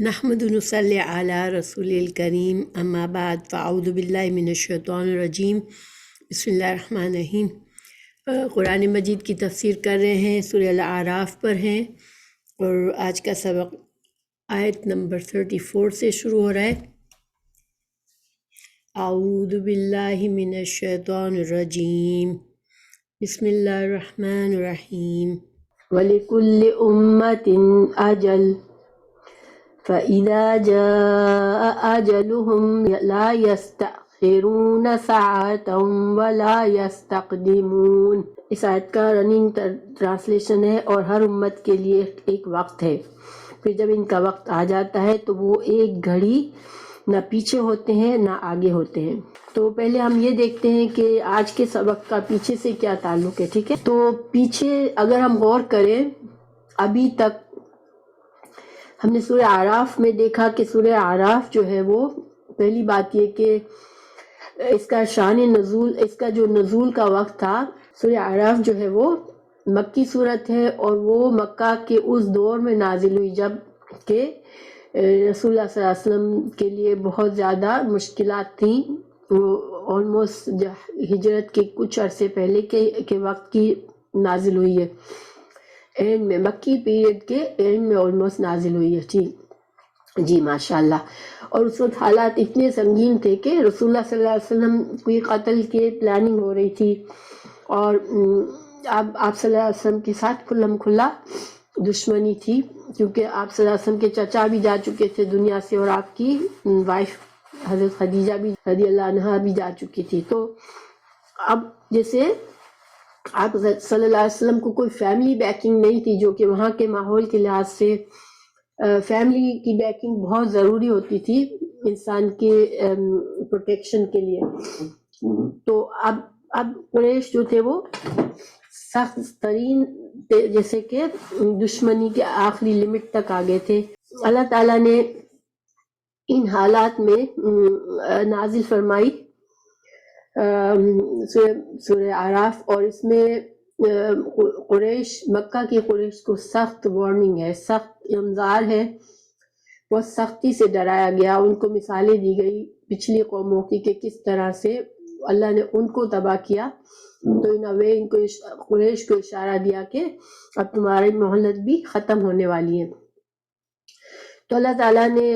نحمد نصلی علی رسول الکریم اما بعد فاعوذ باللہ من الشیطان الرجیم بسم اللہ الرحمن الرحیم۔ قرآن مجید کی تفسیر کر رہے ہیں، سورہ الاعراف پر ہیں اور آج کا سبق آیت نمبر 34 سے شروع ہو رہا ہے۔ اعوذ باللہ من الشیطان الرجیم بسم اللہ الرحمن الرحیم۔ وَلِكُلِّ أُمَّةٍ أَجَلٌ فَإِذَا جَاءَ أَجَلُهُمْ لَا يَسْتَأْخِرُونَ سَاعَةً وَلَا يَسْتَقْدِمُونَ۔ اس آیت کا رننگ ٹرانسلیشن ہے، اور ہر امت کے لیے ایک وقت ہے، پھر جب ان کا وقت آ جاتا ہے تو وہ ایک گھڑی نہ پیچھے ہوتے ہیں نہ آگے ہوتے ہیں۔ تو پہلے ہم یہ دیکھتے ہیں کہ آج کے سبق کا پیچھے سے کیا تعلق ہے، ٹھیک ہے؟ تو پیچھے اگر ہم غور کریں، ابھی تک ہم نے سورہ اعراف میں دیکھا کہ سورہ اعراف جو ہے وہ پہلی بات یہ کہ اس کا شان نزول، اس کا جو نزول کا وقت تھا، سورہ اعراف جو ہے وہ مکی صورت ہے، اور وہ مکہ کے اس دور میں نازل ہوئی جب کہ رسول اللہ صلی اللہ علیہ وسلم کے لیے بہت زیادہ مشکلات تھیں۔ وہ آلموسٹ ہجرت کے کچھ عرصے پہلے کے وقت کی نازل ہوئی ہے، اینڈ میں مکی پیریڈ کے اینڈ میں آلموسٹ نازل ہوئی ہے۔ جی ماشاءاللہ۔ اور اس وقت حالات اتنے سنگین تھے کہ رسول اللہ صلی اللہ علیہ وسلم کی قتل کے پلاننگ ہو رہی تھی، اور اب آپ صلی اللہ علیہ وسلم کے ساتھ کھلم کھلا دشمنی تھی، کیونکہ آپ صلی اللہ علیہ وسلم کے چچا بھی جا چکے تھے دنیا سے، اور آپ کی وائف حضرت خدیجہ بھی رضی اللہ عنہا بھی جا چکی تھی۔ تو اب جیسے آپ صلی اللہ علیہ وسلم کو کوئی فیملی بیکنگ نہیں تھی، جو کہ وہاں کے ماحول کے لحاظ سے فیملی کی بیکنگ بہت ضروری ہوتی تھی انسان کے پروٹیکشن کے لیے۔ تو اب قریش جو تھے وہ سخت ترین جیسے کہ دشمنی کے آخری لمٹ تک آ گئے تھے۔ اللہ تعالیٰ نے ان حالات میں نازل فرمائی سورہ اعراف، اور اس میں قریش، مکہ کی قریش کو سخت وارننگ ہے، سخت انذار ہے، بہت سختی سے ڈرایا گیا، ان کو مثالیں دی گئی پچھلی قوموں کی کہ کس طرح سے اللہ نے ان کو تباہ کیا۔ تو ان وے ان کو قریش کو اشارہ دیا کہ اب تمہاری مہلت بھی ختم ہونے والی ہے۔ تو اللہ تعالیٰ نے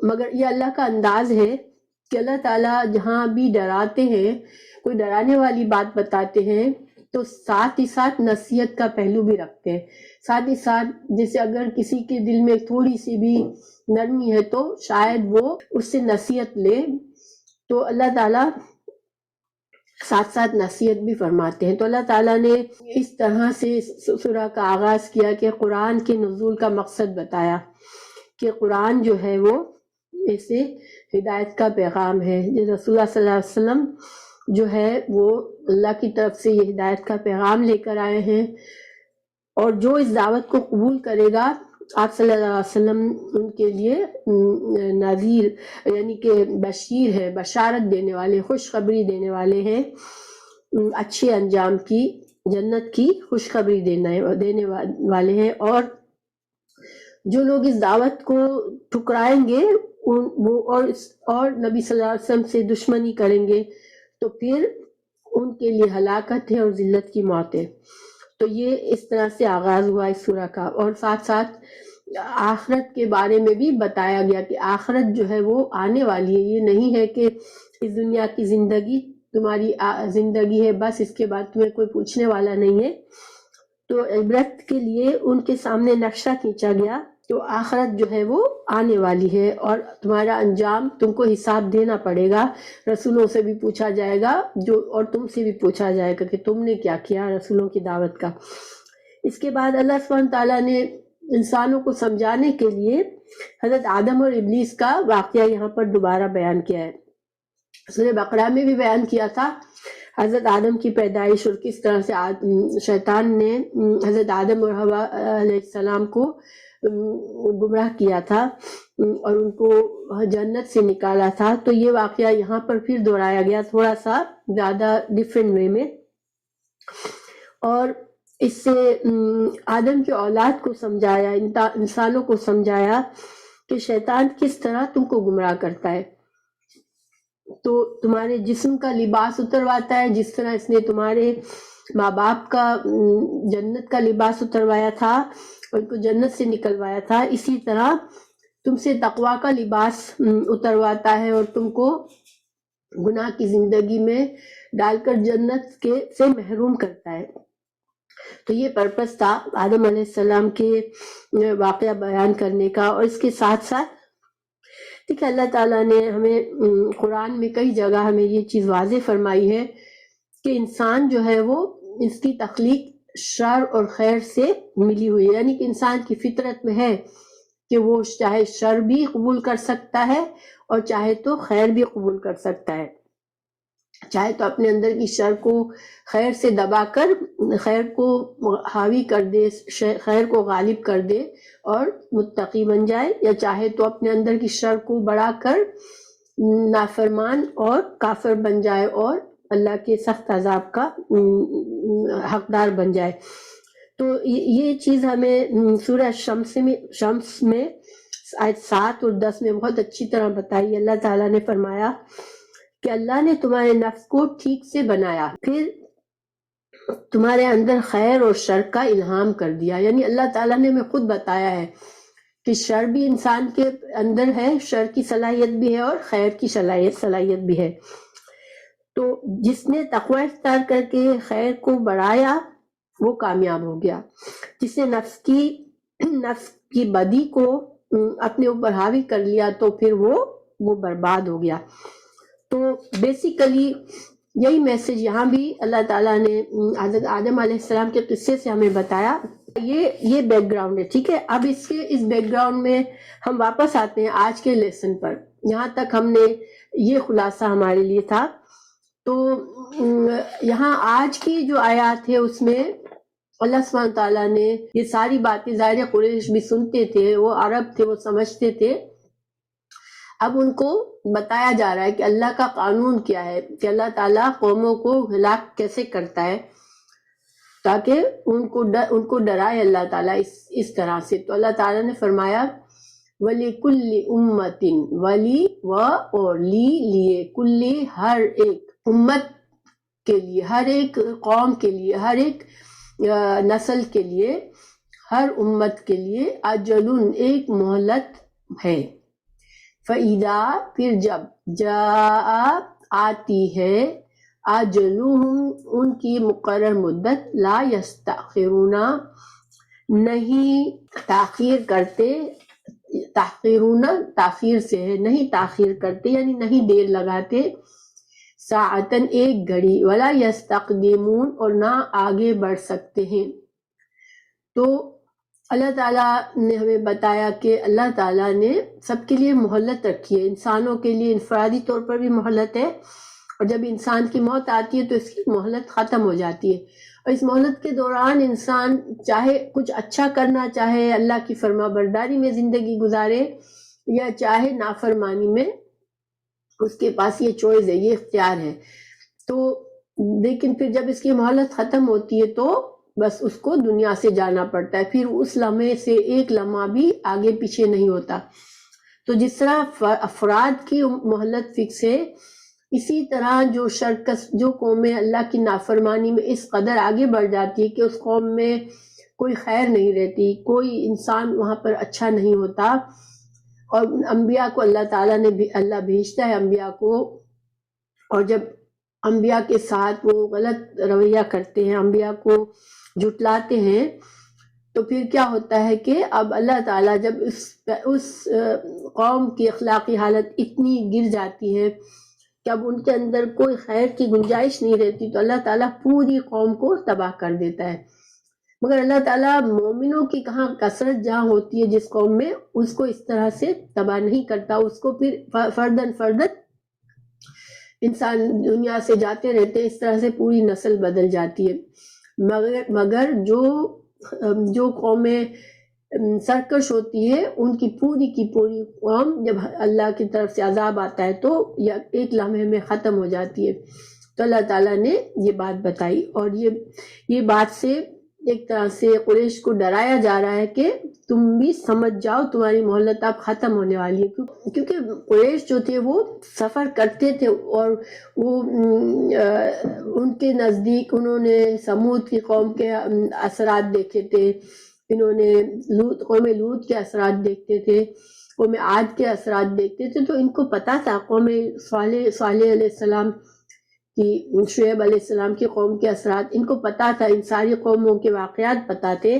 مگر یہ اللہ کا انداز ہے کہ اللہ تعالیٰ جہاں بھی ڈراتے ہیں، کوئی ڈرانے والی بات بتاتے ہیں، تو ساتھ ہی ساتھ نصیحت کا پہلو بھی رکھتے ہیں، ساتھ ہی ساتھ جیسے اگر کسی کے دل میں تھوڑی سی بھی نرمی ہے تو شاید وہ اس سے نصیحت لے، تو اللہ تعالیٰ ساتھ ساتھ نصیحت بھی فرماتے ہیں۔ تو اللہ تعالیٰ نے اس طرح سے سورہ کا آغاز کیا کہ قرآن کے نزول کا مقصد بتایا کہ قرآن جو ہے وہ ایسے ہدایت کا پیغام ہے، رسول اللہ صلی اللہ علیہ وسلم جو ہے وہ اللہ کی طرف سے یہ ہدایت کا پیغام لے کر آئے ہیں، اور جو اس دعوت کو قبول کرے گا آپ صلی اللہ علیہ وسلم ان کے لیے نذیر یعنی کہ بشیر ہے، بشارت دینے والے، خوشخبری دینے والے ہیں، اچھے انجام کی، جنت کی خوشخبری دینے والے ہیں۔ اور جو لوگ اس دعوت کو ٹھکرائیں گے وہ اور نبی صلی اللہ علیہ وسلم سے دشمنی کریں گے، تو پھر ان کے لیے ہلاکت ہے اور ذلت کی موت ہے۔ تو یہ اس طرح سے آغاز ہوا اس سورہ کا، اور ساتھ ساتھ آخرت کے بارے میں بھی بتایا گیا کہ آخرت جو ہے وہ آنے والی ہے، یہ نہیں ہے کہ اس دنیا کی زندگی تمہاری زندگی ہے بس، اس کے بعد تمہیں کوئی پوچھنے والا نہیں ہے۔ تو عبرت کے لیے ان کے سامنے نقشہ کھینچا گیا، تو آخرت جو ہے وہ آنے والی ہے، اور تمہارا انجام تم کو حساب دینا پڑے گا، رسولوں سے بھی پوچھا جائے گا اور تم سے بھی پوچھا جائے گا کہ تم نے کیا کیا رسولوں کی دعوت کا۔ اس کے بعد اللہ سبحانہ تعالیٰ نے انسانوں کو سمجھانے کے لیے حضرت آدم اور ابلیس کا واقعہ یہاں پر دوبارہ بیان کیا ہے۔ سورہ بقرہ میں بھی بیان کیا تھا حضرت آدم کی پیدائش، اور کس طرح سے شیطان نے حضرت آدم اور حوا علیہ السلام کو گمراہ کیا تھا اور ان کو جنت سے نکالا تھا۔ تو یہ واقعہ یہاں پر پھر دہرایا گیا تھوڑا سا زیادہ ڈیفرنٹ وے میں، اور اس سے آدم کی اولاد کو سمجھایا، انسانوں کو سمجھایا کہ شیطان کس طرح تم کو گمراہ کرتا ہے. تو تمہارے جسم کا لباس اترواتا ہے، جس طرح اس نے تمہارے ماں باپ کا جنت کا لباس اتروایا تھا، ان کو جنت سے نکلوایا تھا، اسی طرح تم سے تقویٰ کا لباس اترواتا ہے اور تم کو گناہ کی زندگی میں ڈال کر جنت کے سے محروم کرتا ہے. تو یہ پرپس تھا آدم علیہ السلام کے واقعہ بیان کرنے کا. اور اس کے ساتھ ساتھ دیکھیں اللہ تعالیٰ نے ہمیں قرآن میں کئی جگہ ہمیں یہ چیز واضح فرمائی ہے کہ انسان جو ہے وہ اس کی تخلیق شر اور خیر سے ملی ہوئی ہے، یعنی کہ انسان کی فطرت میں ہے کہ وہ چاہے شر بھی قبول کر سکتا ہے اور چاہے تو خیر بھی قبول کر سکتا ہے، چاہے تو اپنے اندر کی شر کو خیر سے دبا کر خیر کو حاوی کر دے، خیر کو غالب کر دے اور متقی بن جائے، یا چاہے تو اپنے اندر کی شر کو بڑھا کر نافرمان اور کافر بن جائے اور اللہ کے سخت عذاب کا حقدار بن جائے. تو یہ چیز ہمیں سورہ شمس میں آیت 7 اور 10 میں بہت اچھی طرح بتائی. اللہ تعالیٰ نے فرمایا کہ اللہ نے تمہارے نفس کو ٹھیک سے بنایا، پھر تمہارے اندر خیر اور شر کا الہام کر دیا. یعنی اللہ تعالیٰ نے ہمیں خود بتایا ہے کہ شر بھی انسان کے اندر ہے، شر کی صلاحیت بھی ہے اور خیر کی صلاحیت بھی ہے. تو جس نے تقوی اختیار کر کے خیر کو بڑھایا وہ کامیاب ہو گیا، جس نے نفس کی بدی کو اپنے اوپر حاوی کر لیا تو پھر وہ برباد ہو گیا. تو بیسیکلی یہی میسج یہاں بھی اللہ تعالیٰ نے حضرت آدم علیہ السلام کے قصے سے ہمیں بتایا. یہ بیک گراؤنڈ ہے، ٹھیک ہے. اب اس بیک گراؤنڈ میں ہم واپس آتے ہیں آج کے لیسن پر. یہاں تک ہم نے یہ خلاصہ ہمارے لیے تھا. تو یہاں آج کی جو آیات ہے اس میں اللہ سبحانہ تعالیٰ نے یہ ساری باتیں، ظاہر قریش بھی سنتے تھے، وہ عرب تھے، وہ سمجھتے تھے. اب ان کو بتایا جا رہا ہے کہ اللہ کا قانون کیا ہے، کہ اللہ تعالیٰ قوموں کو ہلاک کیسے کرتا ہے، تاکہ ان کو ڈرائے اللہ تعالیٰ اس طرح سے. تو اللہ تعالیٰ نے فرمایا وَلِكُلِّ أُمَّةٍ ولی و اور لیے کلی ہر ایک امت کے لیے، ہر ایک قوم کے لیے، ہر ایک نسل کے لیے، ہر امت کے لیے اجلن ایک مہلت ہے. فَإِذَا پھر جب جاء آتی ہے اجلہم ان کی مقرر مدت لا یستأخرون نہیں تاخیر کرتے، تاخیرون تاخیر سے ہے، نہیں تاخیر کرتے یعنی نہیں دیر لگاتے، ساعتن ایک گھڑی، ولا یستقدمون اور نہ آگے بڑھ سکتے ہیں. تو اللہ تعالیٰ نے ہمیں بتایا کہ اللہ تعالیٰ نے سب کے لیے مہلت رکھی ہے. انسانوں کے لیے انفرادی طور پر بھی مہلت ہے، اور جب انسان کی موت آتی ہے تو اس کی مہلت ختم ہو جاتی ہے. اور اس مہلت کے دوران انسان چاہے کچھ اچھا کرنا چاہے، اللہ کی فرما برداری میں زندگی گزارے، یا چاہے نافرمانی میں، اس کے پاس یہ چوائس ہے، یہ اختیار ہے. تو لیکن پھر جب اس کی مہلت ختم ہوتی ہے تو بس اس کو دنیا سے جانا پڑتا ہے، پھر اس لمحے سے ایک لمحہ بھی آگے پیچھے نہیں ہوتا. تو جس طرح افراد کی مہلت فکس ہے، اسی طرح جو قومیں اللہ کی نافرمانی میں اس قدر آگے بڑھ جاتی ہے کہ اس قوم میں کوئی خیر نہیں رہتی، کوئی انسان وہاں پر اچھا نہیں ہوتا. اور انبیاء کو اللہ تعالیٰ نے اللہ بھیجتا ہے انبیاء کو، اور جب انبیاء کے ساتھ وہ غلط رویہ کرتے ہیں، انبیاء کو جھٹلاتے ہیں، تو پھر کیا ہوتا ہے کہ اب اللہ تعالیٰ جب اس قوم کی اخلاقی حالت اتنی گر جاتی ہے کہ اب ان کے اندر کوئی خیر کی گنجائش نہیں رہتی، تو اللہ تعالیٰ پوری قوم کو تباہ کر دیتا ہے. مگر اللہ تعالیٰ مومنوں کی کہاں کثرت جہاں ہوتی ہے جس قوم میں، اس کو اس طرح سے تباہ نہیں کرتا، اس کو پھر فردن انسان دنیا سے جاتے رہتے ہیں، اس طرح سے پوری نسل بدل جاتی ہے. مگر جو قومیں سرکش ہوتی ہے، ان کی پوری قوم جب اللہ کی طرف سے عذاب آتا ہے تو ایک لمحے میں ختم ہو جاتی ہے. تو اللہ تعالیٰ نے یہ بات بتائی، اور یہ بات سے ایک طرح سے قریش کو ڈرایا جا رہا ہے کہ تم بھی سمجھ جاؤ تمہاری مہلت اب ختم ہونے والی ہے، کیونکہ قریش جو تھے وہ سفر کرتے تھے اور وہ ان کے نزدیک انہوں نے سمود کی قوم کے اثرات دیکھے تھے، انہوں نے قوم لوط کے اثرات دیکھتے تھے، قوم عاد کے اثرات دیکھتے تھے، تو ان کو پتا تھا قوم صالح علیہ السلام کی، شعیب علیہ السلام کی قوم کے اثرات ان کو پتا تھا، ان ساری قوموں کے واقعات پتا تھے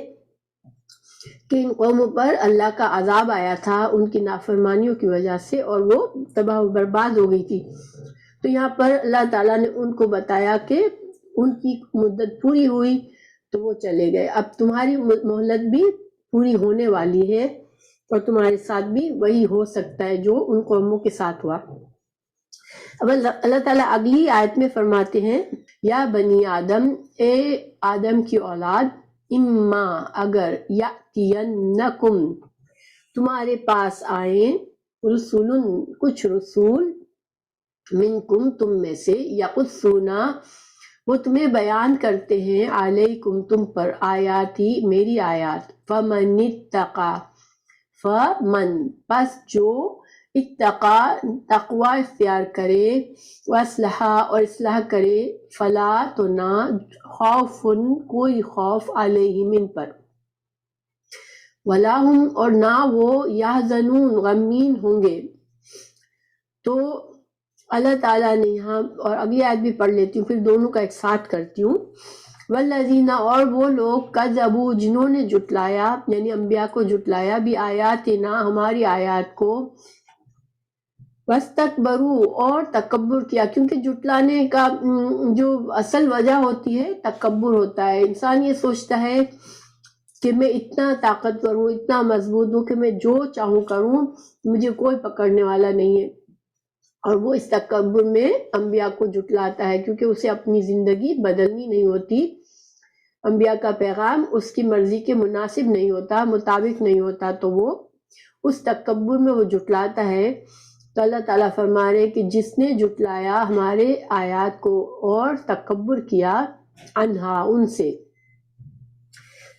کہ ان قوموں پر اللہ کا عذاب آیا تھا ان کی نافرمانیوں کی وجہ سے اور وہ تباہ و برباد ہو گئی تھی۔ تو یہاں پر اللہ تعالیٰ نے ان کو بتایا کہ ان کی مدت پوری ہوئی تو وہ چلے گئے، اب تمہاری مہلت بھی پوری ہونے والی ہے اور تمہارے ساتھ بھی وہی ہو سکتا ہے جو ان قوموں کے ساتھ ہوا۔ اب اللہ تعالیٰ اگلی آیت میں فرماتے ہیں، یا بنی آدم، اے آدم کی اولاد، اما اگر یاتینکم تمہارے پاس آئیں، رسول کچھ رسول، منکم تم میں سے، یقصونا وہ تمہیں بیان کرتے ہیں، علیکم تم پر، آیاتی میری آیات، فمن اتقا فمن پس جو اتقا تقوی اختیار کرے، واصلح اور اصلاح کرے، فلا تو نہ، خوف کوئی خوف، علیہم ان پر، ولا ہم اور نہ وہ، یحزنون غمگین ہوں گے۔ تو اللہ تعالیٰ نے یہاں، اور اگلی آیت بھی پڑھ لیتی ہوں پھر دونوں کا ایک ساتھ کرتی ہوں، والذین اور وہ لوگ، کذبوا جنہوں نے جھٹلایا، یعنی انبیاء کو جھٹلایا، بھی آیاتنا ہماری آیات کو، واستکبروا اور تکبر کیا، کیونکہ جھٹلانے کا جو اصل وجہ ہوتی ہے تکبر ہوتا ہے، انسان یہ سوچتا ہے کہ میں اتنا طاقتور ہوں، اتنا مضبوط ہوں کہ میں جو چاہوں کروں، مجھے کوئی پکڑنے والا نہیں ہے، اور وہ اس تکبر میں انبیاء کو جھٹلاتا ہے کیونکہ اسے اپنی زندگی بدلنی نہیں ہوتی، انبیاء کا پیغام اس کی مرضی کے مناسب نہیں ہوتا، مطابق نہیں ہوتا، تو وہ اس تکبر میں وہ جھٹلاتا ہے۔ تو اللہ تعالیٰ فرما رہے کہ جس نے جھٹلایا ہمارے آیات کو اور تکبر کیا، انہا ان سے،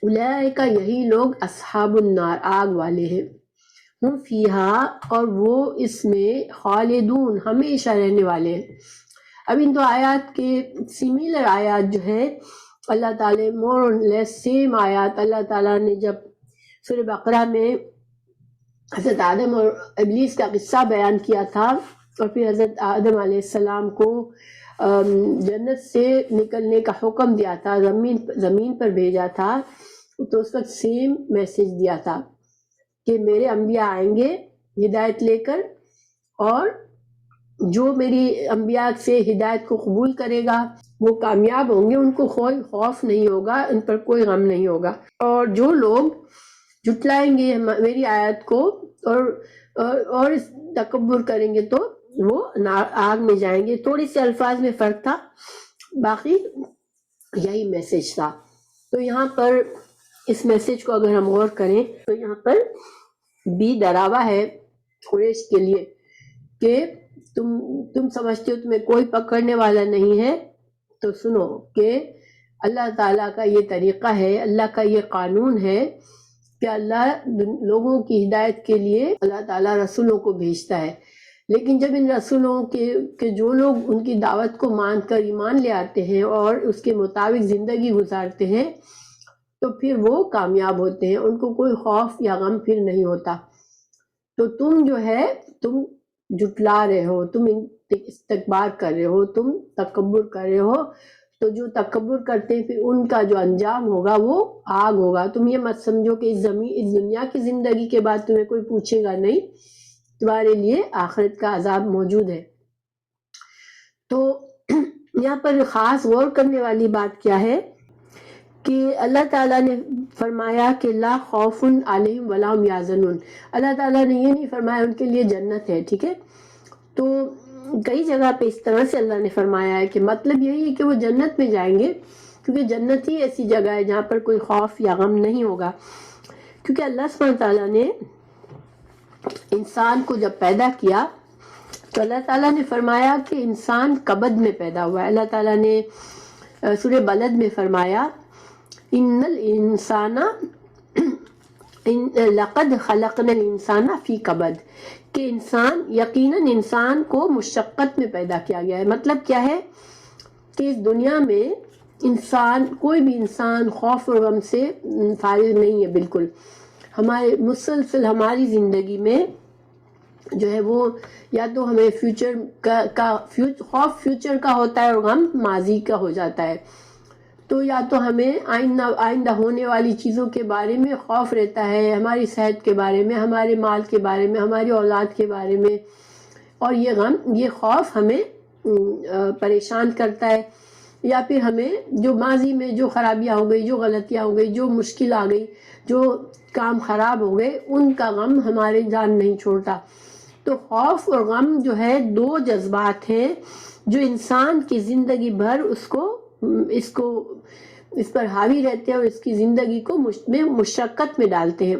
اولئک یہی لوگ، اصحاب النار آگ والے ہیں، ہم فیہا اور وہ اس میں، خالدون ہمیشہ رہنے والے ہیں۔ اب ان دو آیات کے سیملر آیات جو ہے اللہ تعالیٰ مور اور لیس سیم آیات اللہ تعالیٰ نے جب سورہ بقرہ میں حضرت آدم اور ابلیس کا قصہ بیان کیا تھا اور پھر حضرت آدم علیہ السلام کو جنت سے نکلنے کا حکم دیا تھا، زمین پر بھیجا تھا، تو اس وقت سیم میسج دیا تھا کہ میرے انبیاء آئیں گے ہدایت لے کر، اور جو میری انبیاء سے ہدایت کو قبول کرے گا وہ کامیاب ہوں گے، ان کو کوئی خوف نہیں ہوگا، ان پر کوئی غم نہیں ہوگا، اور جو لوگ جھٹلائیں گے میری آیت کو اور اس تکبر کریں گے تو وہ آگ میں جائیں گے۔ تھوڑی سے الفاظ میں فرق تھا، باقی یہی میسج تھا۔ تو یہاں پر اس میسج کو اگر ہم غور کریں تو یہاں پر بھی ڈراوا ہے قریش کے لیے کہ تم سمجھتے ہو تمہیں کوئی پکڑنے والا نہیں ہے، تو سنو کہ اللہ تعالیٰ کا یہ طریقہ ہے، اللہ کا یہ قانون ہے کہ اللہ لوگوں کی ہدایت کے لیے اللہ تعالیٰ رسولوں کو بھیجتا ہے، لیکن جب ان رسولوں کے جو لوگ ان کی دعوت کو مان کر ایمان لے آتے ہیں اور اس کے مطابق زندگی گزارتے ہیں تو پھر وہ کامیاب ہوتے ہیں، ان کو کوئی خوف یا غم پھر نہیں ہوتا۔ تو تم جو ہے تم جھٹلا رہے ہو، تم استکبار کر رہے ہو، تم تکبر کر رہے ہو، تو جو تکبر کرتے ہیں پھر ان کا جو انجام ہوگا وہ آگ ہوگا۔ تم یہ مت سمجھو کہ اس دنیا کی زندگی کے بعد تمہیں کوئی پوچھے گا، نہیں، تمہارے لیے آخرت کا عذاب موجود ہے۔ تو یہاں پر خاص غور کرنے والی بات کیا ہے کہ اللہ تعالیٰ نے فرمایا کہ لا خوف علیہم ولا هم یحزنون، اللہ تعالیٰ نے یہ نہیں فرمایا ان کے لیے جنت ہے، ٹھیک ہے؟ تو کئی جگہ پہ اس طرح سے اللہ نے فرمایا ہے کہ مطلب یہی ہے کہ وہ جنت میں جائیں گے، کیونکہ جنت ہی ایسی جگہ ہے جہاں پر کوئی خوف یا غم نہیں ہوگا، کیونکہ اللہ سبحانہ تعالیٰ نے انسان کو جب پیدا کیا تو اللہ تعالیٰ نے فرمایا کہ انسان کبد میں پیدا ہوا ہے۔ اللہ تعالیٰ نے سورہ بلد میں فرمایا ان الانسان لقد خلقنا الانسان فی کبد، کہ انسان، یقیناً انسان کو مشقت میں پیدا کیا گیا ہے۔ مطلب کیا ہے کہ اس دنیا میں انسان، کوئی بھی انسان خوف اور غم سے فارغ نہیں ہے بالکل۔ ہمارے مسلسل ہماری زندگی میں جو ہے وہ یا تو ہمیں فیوچر کا خوف فیوچر کا ہوتا ہے اور غم ماضی کا ہو جاتا ہے، تو یا تو ہمیں آئندہ ہونے والی چیزوں کے بارے میں خوف رہتا ہے، ہماری صحت کے بارے میں، ہمارے مال کے بارے میں، ہماری اولاد کے بارے میں، اور یہ غم، یہ خوف ہمیں پریشان کرتا ہے، یا پھر ہمیں جو ماضی میں جو خرابیاں ہو گئی، جو غلطیاں ہو گئی، جو مشکل آ گئی، جو کام خراب ہو گئے، ان کا غم ہمارے جان نہیں چھوڑتا۔ تو خوف اور غم جو ہے دو جذبات ہیں جو انسان کی زندگی بھر اس پر حاوی رہتے ہیں اور اس کی زندگی کو مشقت میں ڈالتے ہیں۔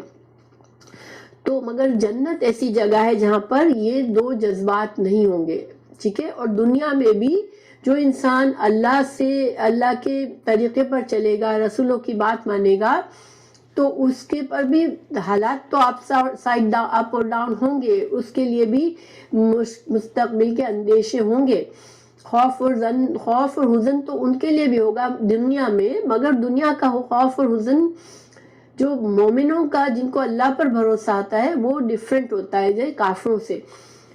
تو مگر جنت ایسی جگہ ہے جہاں پر یہ دو جذبات نہیں ہوں گے، ٹھیک ہے۔ اور دنیا میں بھی جو انسان اللہ کے طریقے پر چلے گا، رسولوں کی بات مانے گا، تو اس کے پر بھی حالات تو اپ اور ڈاؤن ہوں گے، اس کے لیے بھی مستقبل کے اندیشے ہوں گے، خوف اور حزن تو ان کے لیے بھی ہوگا دنیا میں، مگر دنیا کا خوف اور حزن جو مومنوں کا، جن کو اللہ پر بھروسہ آتا ہے، وہ ڈیفرنٹ ہوتا ہے جیسے کافروں سے۔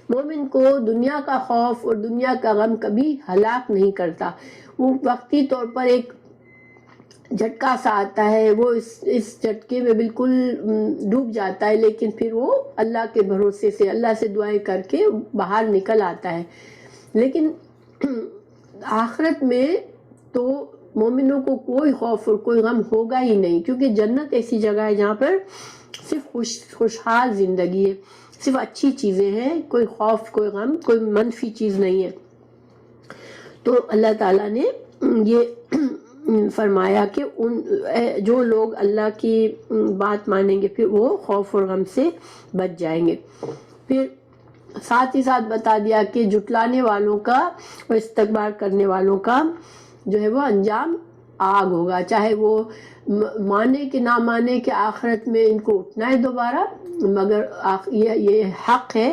مومن کو دنیا کا خوف اور دنیا کا غم کبھی ہلاک نہیں کرتا، وہ وقتی طور پر ایک جھٹکا سا آتا ہے، وہ اس جھٹکے میں بالکل ڈوب جاتا ہے، لیکن پھر وہ اللہ کے بھروسے سے، اللہ سے دعائیں کر کے باہر نکل آتا ہے۔ لیکن آخرت میں تو مومنوں کو کوئی خوف اور کوئی غم ہوگا ہی نہیں، کیونکہ جنت ایسی جگہ ہے جہاں پر صرف خوشحال زندگی ہے، صرف اچھی چیزیں ہیں، کوئی خوف، کوئی غم، کوئی منفی چیز نہیں ہے۔ تو اللہ تعالیٰ نے یہ فرمایا کہ جو لوگ اللہ کی بات مانیں گے پھر وہ خوف اور غم سے بچ جائیں گے۔ پھر ساتھ ہی ساتھ بتا دیا کہ جھٹلانے والوں کا اور استکبار کرنے والوں کا جو ہے وہ انجام آگ ہوگا، چاہے وہ مانے کہ نہ مانے کہ آخرت میں ان کو اٹھنا ہے دوبارہ، مگر یہ حق ہے،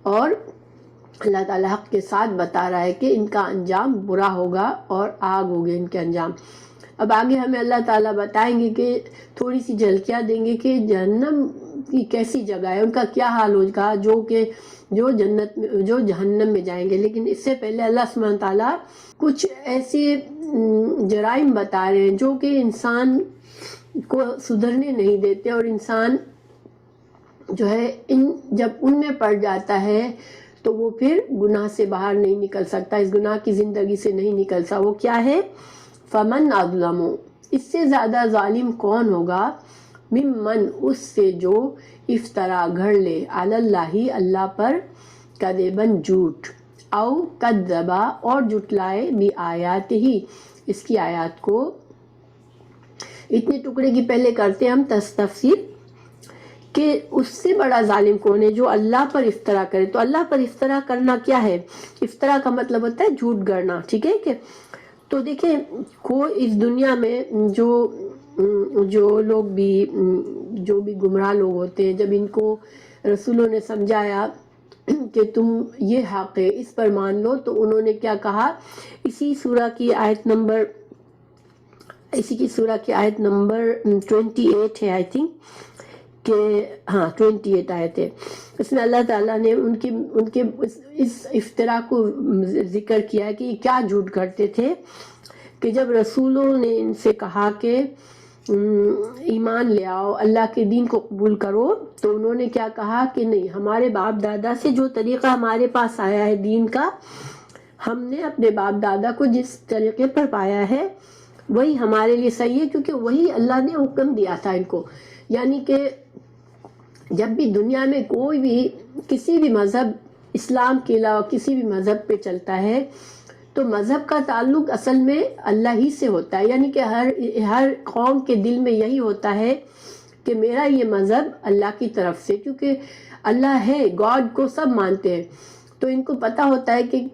اور اللہ تعالیٰ حق کے ساتھ بتا رہا ہے کہ ان کا انجام برا ہوگا اور آگ ہوگی ان کے انجام۔ اب آگے ہمیں اللہ تعالیٰ بتائیں گے کہ تھوڑی سی جھلکیاں دیں گے کہ جہنم کی کیسی جگہ ہے، ان کا کیا حال ہوگا جو جہنم میں جائیں گے۔ لیکن اس سے پہلے اللہ سبحانہ تعالیٰ کچھ ایسے جرائم بتا رہے ہیں جو کہ انسان کو سدھرنے نہیں دیتے، اور انسان جو ہے جب ان میں پڑ جاتا ہے تو وہ پھر گناہ سے باہر نہیں نکل سکتا، اس گناہ کی زندگی سے نہیں نکل سکتا۔ وہ کیا ہے؟ فمن اظلم، اس سے زیادہ ظالم کون ہوگا، ممن، اس سے جو افطرا گھڑ لے، علی اللہ، اللہ پر، کذبن، جھوٹ، او کذبا، اور جھٹلائے، بآیاتہ، اس کی آیات کو۔ اتنے ٹکڑے کی پہلے کرتے ہم تفسیر کہ اس سے بڑا ظالم کون ہے جو اللہ پر افطرا کرے۔ تو اللہ پر افطرا کرنا کیا ہے؟ افطرا کا مطلب ہوتا ہے جھوٹ گڑنا، ٹھیک ہے کہ تو دیکھیں کوئی اس دنیا میں جو لوگ بھی گمراہ لوگ ہوتے ہیں، جب ان کو رسولوں نے سمجھایا کہ تم یہ حق ہے اس پر مان لو، تو انہوں نے کیا کہا؟ اسی سورہ کی آیت نمبر 28 ہے، آئی تھنک کہ ہاں 28 آیت ہے، اس میں اللہ تعالیٰ نے ان کے اس افطرا کو ذکر کیا ہے کہ یہ کیا جھوٹ کرتے تھے، کہ جب رسولوں نے ان سے کہا کہ ایمان لے آؤ، اللہ کے دین کو قبول کرو، تو انہوں نے کیا کہا کہ نہیں، ہمارے باپ دادا سے جو طریقہ ہمارے پاس آیا ہے دین کا، ہم نے اپنے باپ دادا کو جس طریقے پر پایا ہے وہی ہمارے لیے صحیح ہے، کیونکہ وہی اللہ نے حکم دیا تھا ان کو۔ یعنی کہ جب بھی دنیا میں کوئی بھی کسی بھی مذہب، اسلام کے علاوہ کسی بھی مذہب پہ چلتا ہے، تو مذہب کا تعلق اصل میں اللہ ہی سے ہوتا ہے، یعنی کہ ہر قوم کے دل میں یہی ہوتا ہے کہ میرا یہ مذہب اللہ کی طرف سے، کیونکہ اللہ ہے، گاڈ کو سب مانتے ہیں، تو ان کو پتا ہوتا ہے کہ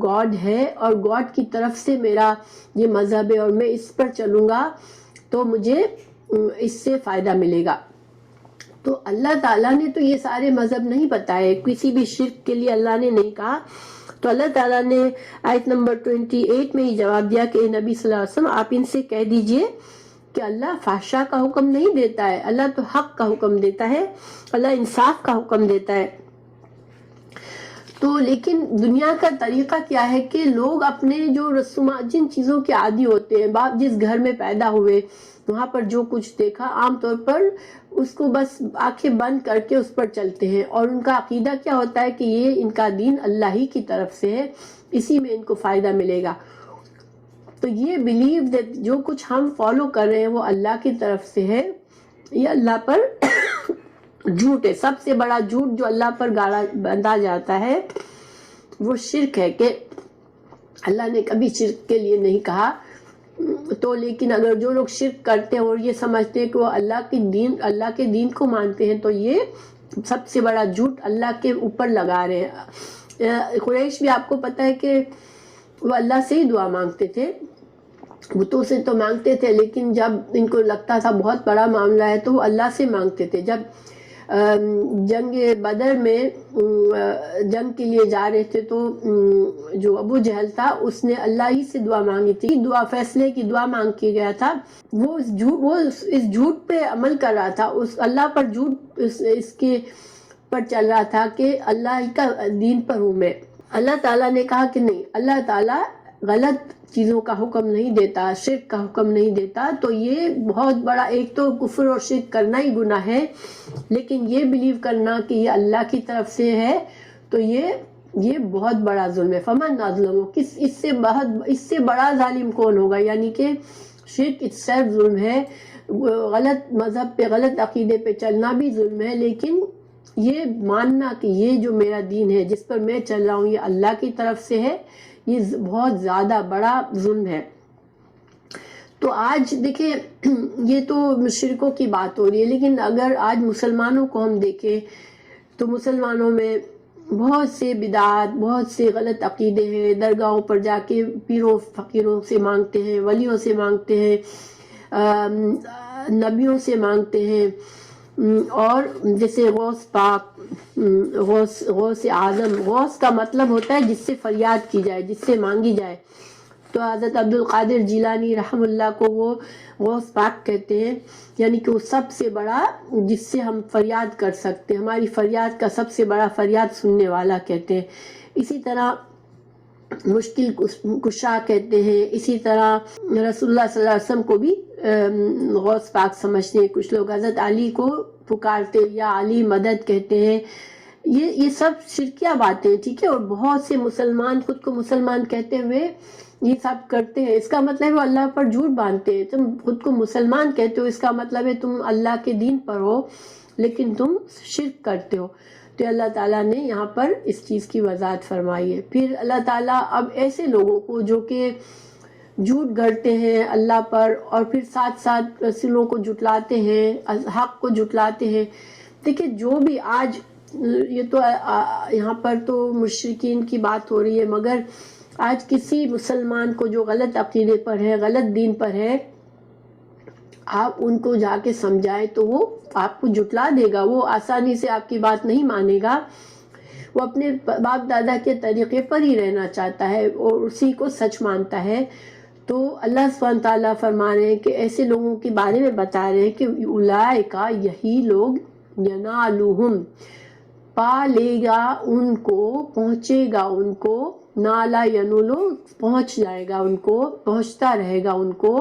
گاڈ ہے اور گاڈ کی طرف سے میرا یہ مذہب ہے اور میں اس پر چلوں گا، تو مجھے اس سے فائدہ ملے گا۔ تو اللہ تعالیٰ نے تو یہ سارے مذہب نہیں بتائے، کسی بھی شرک کے لیے اللہ نے نہیں کہا۔ تو اللہ تعالیٰ نے آیت نمبر 28 میں ہی جواب دیا کہ نبی صلی اللہ علیہ وسلم آپ ان سے کہہ دیجئے کہ اللہ فحشا کا حکم نہیں دیتا ہے، اللہ تو حق کا حکم دیتا ہے، اللہ انصاف کا حکم دیتا ہے۔ تو لیکن دنیا کا طریقہ کیا ہے کہ لوگ اپنے جو رسومات، جن چیزوں کے عادی ہوتے ہیں، باپ جس گھر میں پیدا ہوئے وہاں پر جو کچھ دیکھا عام طور پر اس کو بس آنکھیں بند کر کے اس پر چلتے ہیں، اور ان کا عقیدہ کیا ہوتا ہے کہ یہ ان کا دین اللہ ہی کی طرف سے ہے، اسی میں ان کو فائدہ ملے گا۔ تو یہ بلیو دیٹ جو کچھ ہم فالو کر رہے ہیں وہ اللہ کی طرف سے ہے، یہ اللہ پر جھوٹ ہے۔ سب سے بڑا جھوٹ جو اللہ پر گاڑا باندھا جاتا ہے وہ شرک ہے، کہ اللہ نے کبھی شرک کے لیے نہیں کہا۔ تو لیکن اگر جو لوگ شرک کرتے ہیں اور یہ سمجھتے ہیں کہ وہ اللہ کے دین کو مانتے ہیں، تو یہ سب سے بڑا جھوٹ اللہ کے اوپر لگا رہے ہیں۔ قریش بھی آپ کو پتہ ہے کہ وہ اللہ سے ہی دعا مانگتے تھے، بتوں سے تو مانگتے تھے، لیکن جب ان کو لگتا تھا بہت بڑا معاملہ ہے تو وہ اللہ سے مانگتے تھے۔ جب جنگ بدر میں جنگ کے لیے جا رہے تھے تو جو ابو جہل تھا اس نے اللہ ہی سے دعا مانگی تھی، دعا فیصلے کی دعا مانگ کے گیا تھا۔ وہ اس جھوٹ پہ عمل کر رہا تھا، اس اللہ پر جھوٹ اس کے پر چل رہا تھا کہ اللہ ہی کا دین پر ہوں میں۔ اللہ تعالیٰ نے کہا کہ نہیں، اللہ تعالیٰ غلط چیزوں کا حکم نہیں دیتا، شرک کا حکم نہیں دیتا۔ تو یہ بہت بڑا، ایک تو کفر اور شرک کرنا ہی گناہ ہے، لیکن یہ بلیو کرنا کہ یہ اللہ کی طرف سے ہے تو یہ بہت بڑا ظلم ہے۔ فمن اظلم، اس سے بڑا ظالم کون ہوگا؟ یعنی کہ شرک اٹسیلف ظلم ہے، غلط مذہب پہ، غلط عقیدے پہ چلنا بھی ظلم ہے، لیکن یہ ماننا کہ یہ جو میرا دین ہے جس پر میں چل رہا ہوں یہ اللہ کی طرف سے ہے، یہ بہت زیادہ بڑا ظلم ہے۔ تو آج دیکھیں یہ تو مشرکوں کی بات ہو رہی ہے، لیکن اگر آج مسلمانوں کو ہم دیکھیں تو مسلمانوں میں بہت سے بدعات، بہت سے غلط عقیدے ہیں۔ درگاہوں پر جا کے پیروں فقیروں سے مانگتے ہیں، ولیوں سے مانگتے ہیں، نبیوں سے مانگتے ہیں، اور جیسے غوث پاک، غوث اعظم، غوث کا مطلب ہوتا ہے جس سے فریاد کی جائے، جس سے مانگی جائے۔ تو حضرت عبد القادر جیلانی رحم اللہ کو وہ غوث پاک کہتے ہیں، یعنی کہ وہ سب سے بڑا جس سے ہم فریاد کر سکتے ہیں، ہماری فریاد کا سب سے بڑا فریاد سننے والا کہتے ہیں۔ اسی طرح مشکل کشا کہتے ہیں، اسی طرح رسول اللہ صلی اللہ علیہ وسلم کو بھی غوث پاک سمجھتے ہیں کچھ لوگ، حضرت علی کو پکارتے یا علی مدد کہتے ہیں۔ یہ سب شرکیہ باتیں، ٹھیک ہے، اور بہت سے مسلمان خود کو مسلمان کہتے ہوئے یہ سب کرتے ہیں۔ اس کا مطلب ہے وہ اللہ پر جھوٹ باندھتے ہیں۔ تم خود کو مسلمان کہتے ہو، اس کا مطلب ہے تم اللہ کے دین پر ہو، لیکن تم شرک کرتے ہو۔ تو اللہ تعالیٰ نے یہاں پر اس چیز کی وضاحت فرمائی ہے۔ پھر اللہ تعالیٰ اب ایسے لوگوں کو جو کہ جھوٹ گھڑتے ہیں اللہ پر، اور پھر ساتھ ساتھ رسولوں کو جھٹلاتے ہیں، حق کو جھٹلاتے ہیں۔ دیکھیں جو بھی آج یہ تو یہاں پر تو مشرکین کی بات ہو رہی ہے، مگر آج کسی مسلمان کو جو غلط عقیدے پر ہے، غلط دین پر ہے، آپ ان کو جا کے سمجھائیں تو وہ آپ کو جھٹلا دے گا، وہ آسانی سے آپ کی بات نہیں مانے گا۔ وہ اپنے باپ دادا کے طریقے پر ہی رہنا چاہتا ہے اور اسی کو سچ مانتا ہے۔ تو اللہ سبحانہ تعالیٰ فرما رہے ہیں کہ ایسے لوگوں کے بارے میں بتا رہے ہیں کہ اولئک، یہی لوگ، ینالہم، پا لے گا ان کو، پہنچے گا ان کو، نالا ینولو، پہنچ جائے گا ان کو، پہنچتا رہے گا ان کو،